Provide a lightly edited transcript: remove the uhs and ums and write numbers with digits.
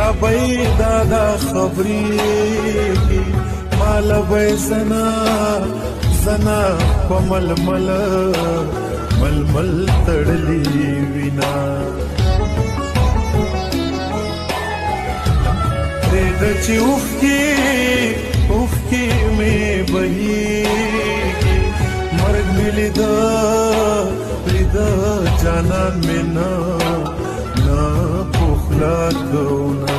ابي دادا خبري مال بي زنا پمل مل تړلی وینا د چې اوف کې مې بهيږي مرګ مې لیدا جانان مې نه پخلا کونا